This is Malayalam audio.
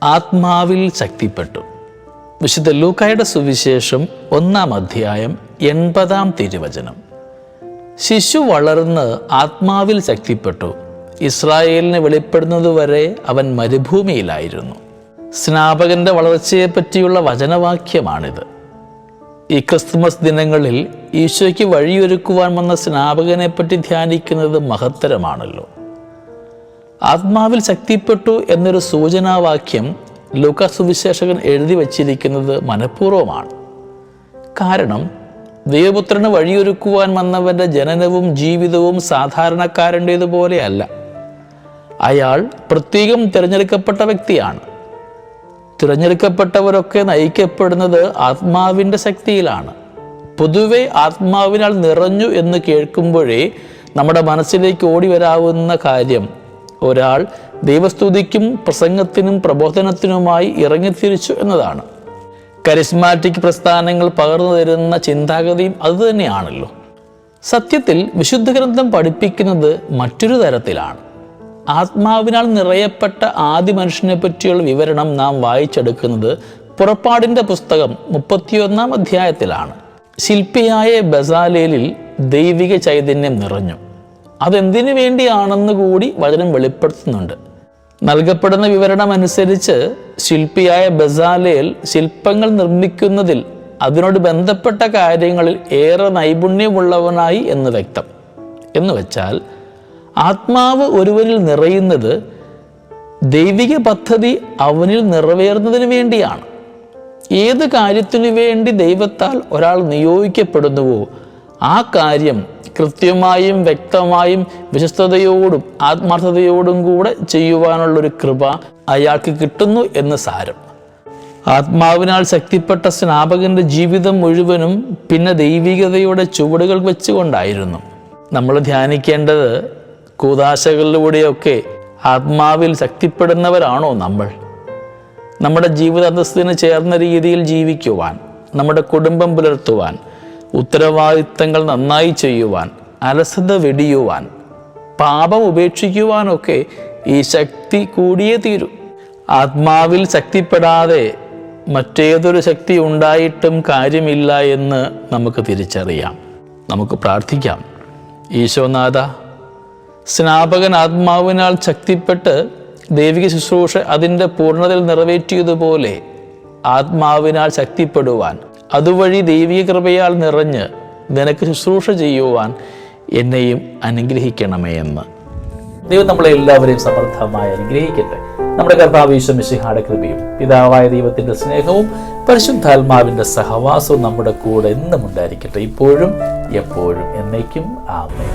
ആത്മാവിൽ ശക്തിപ്പെട്ടു. വിശുദ്ധ ലൂക്കായുടെ സുവിശേഷം 1-ാം അധ്യായം 80-ാം തിരുവചനം. ശിശു വളർന്ന് ആത്മാവിൽ ശക്തിപ്പെട്ടു. ഇസ്രായേലിന് വെളിപ്പെടുന്നതുവരെ അവൻ മരുഭൂമിയിലായിരുന്നു. സ്നാപകന്റെ വളർച്ചയെപ്പറ്റിയുള്ള വചനവാക്യമാണിത്. ഈ ക്രിസ്തുമസ് ദിനങ്ങളിൽ ഈശോയ്ക്ക് വഴിയൊരുക്കുവാൻ വന്ന സ്നാപകനെപ്പറ്റി ധ്യാനിക്കുന്നത് മഹത്തരമാണല്ലോ. ആത്മാവിൽ ശക്തിപ്പെട്ടു എന്നൊരു സൂചനാവാക്യം ലൂക്കാ സുവിശേഷകൻ എഴുതി വച്ചിരിക്കുന്നത് മനഃപൂർവ്വമാണ്. കാരണം ദൈവപുത്രന് വഴിയൊരുക്കുവാൻ വന്നവൻ്റെ ജനനവും ജീവിതവും സാധാരണക്കാരൻ്റേതുപോലെയല്ല. അയാൾ പ്രത്യേകം തിരഞ്ഞെടുക്കപ്പെട്ട വ്യക്തിയാണ്. തിരഞ്ഞെടുക്കപ്പെട്ടവരൊക്കെ നയിക്കപ്പെടുന്നത് ആത്മാവിൻ്റെ ശക്തിയിലാണ്. പൊതുവെ ആത്മാവിനാൽ നിറഞ്ഞു എന്ന് കേൾക്കുമ്പോഴേ നമ്മുടെ മനസ്സിലേക്ക് ഓടി വരാവുന്ന കാര്യം ഒരാൾ ദൈവസ്തുതിക്കും പ്രസംഗത്തിനും പ്രബോധനത്തിനുമായി ഇറങ്ങിത്തിരിച്ചു എന്നതാണ്. കരിസ്മാറ്റിക് പ്രസ്ഥാനങ്ങൾ പകർന്നു തരുന്ന ചിന്താഗതിയും അതുതന്നെയാണല്ലോ. സത്യത്തിൽ വിശുദ്ധ ഗ്രന്ഥം പഠിപ്പിക്കുന്നത് മറ്റൊരു തരത്തിലാണ്. ആത്മാവിനാൽ നിറയപ്പെട്ട ആദ്യ മനുഷ്യനെ പറ്റിയുള്ള വിവരണം നാം വായിച്ചെടുക്കുന്നത് പുറപ്പാടിൻ്റെ പുസ്തകം 31-ാം അധ്യായത്തിലാണ്. ശില്പിയായ ബസാലേലിൽ ദൈവിക ചൈതന്യം നിറഞ്ഞു. അതെന്തിനു വേണ്ടിയാണെന്ന് കൂടി വചനം വെളിപ്പെടുത്തുന്നുണ്ട്. നൽകപ്പെടുന്ന വിവരണം അനുസരിച്ച് ശില്പിയായ ബസാലേൽ ശില്പങ്ങൾ നിർമ്മിക്കുന്നതിൽ അതിനോട് ബന്ധപ്പെട്ട കാര്യങ്ങളിൽ ഏറെ നൈപുണ്യമുള്ളവനായി എന്ന് വ്യക്തം. എന്നുവെച്ചാൽ ആത്മാവ് ഒരുവനിൽ നിറയുന്നത് ദൈവിക പദ്ധതി അവനിൽ നിറവേറുന്നതിന് വേണ്ടിയാണ്. ഏത് കാര്യത്തിനു വേണ്ടി ദൈവത്താൽ ഒരാൾ നിയോഗിക്കപ്പെടുന്നുവോ ആ കാര്യം കൃത്യമായും വ്യക്തമായും വിശ്വസ്തയോടും ആത്മാർത്ഥതയോടും കൂടെ ചെയ്യുവാനുള്ളൊരു കൃപ അയാൾക്ക് കിട്ടുന്നു എന്ന് സാരം. ആത്മാവിനാൽ ശക്തിപ്പെട്ട സ്നാപകന്റെ ജീവിതം മുഴുവനും പിന്നെ ദൈവികതയുടെ ചുവടുകൾ വെച്ചുകൊണ്ടായിരുന്നു. നമ്മൾ ധ്യാനിക്കേണ്ടത് കൂദാശകളിലൂടെയൊക്കെ ആത്മാവിൽ ശക്തിപ്പെടുന്നവരാണോ നമ്മൾ? നമ്മുടെ ജീവിതാന്തസ്സിന് ചേർന്ന രീതിയിൽ ജീവിക്കുവാൻ, നമ്മുടെ കുടുംബം പുലർത്തുവാൻ, ഉത്തരവാദിത്തങ്ങൾ നന്നായി ചെയ്യുവാൻ, അലസത വെടിയുവാൻ, പാപം ഉപേക്ഷിക്കുവാനൊക്കെ ഈ ശക്തി കൂടിയേ തീരൂ. ആത്മാവിൽ ശക്തിപ്പെടാതെ മറ്റേതൊരു ശക്തി ഉണ്ടായിട്ടും കാര്യമില്ല എന്ന് നമുക്ക് തിരിച്ചറിയാം. നമുക്ക് പ്രാർത്ഥിക്കാം. ഈശോനാഥ, സ്നാപകൻ ആത്മാവിനാൽ ശക്തിപ്പെട്ട് ദൈവിക ശുശ്രൂഷ അതിൻ്റെ പൂർണ്ണതയിൽ നിറവേറ്റിയതുപോലെ ആത്മാവിനാൽ ശക്തിപ്പെടുവാൻ, അതുവഴി ദൈവിക കൃപയാൽ നിറഞ്ഞ് നിനക്ക് ശുശ്രൂഷ ചെയ്യുവാൻ എന്നെയും അനുഗ്രഹിക്കണമേ എന്ന്. ദൈവം നമ്മളെ എല്ലാവരെയും സമർത്ഥമായി അനുഗ്രഹിക്കട്ടെ. നമ്മുടെ കർത്താവ് ഈശോ മിശിഹായുടെ കൃപയും പിതാവായ ദൈവത്തിൻ്റെ സ്നേഹവും പരിശുദ്ധാത്മാവിൻ്റെ സഹവാസവും നമ്മുടെ കൂടെ എന്നും ഉണ്ടായിരിക്കട്ടെ, ഇപ്പോഴും എപ്പോഴും എന്നേക്കും. ആമേൻ.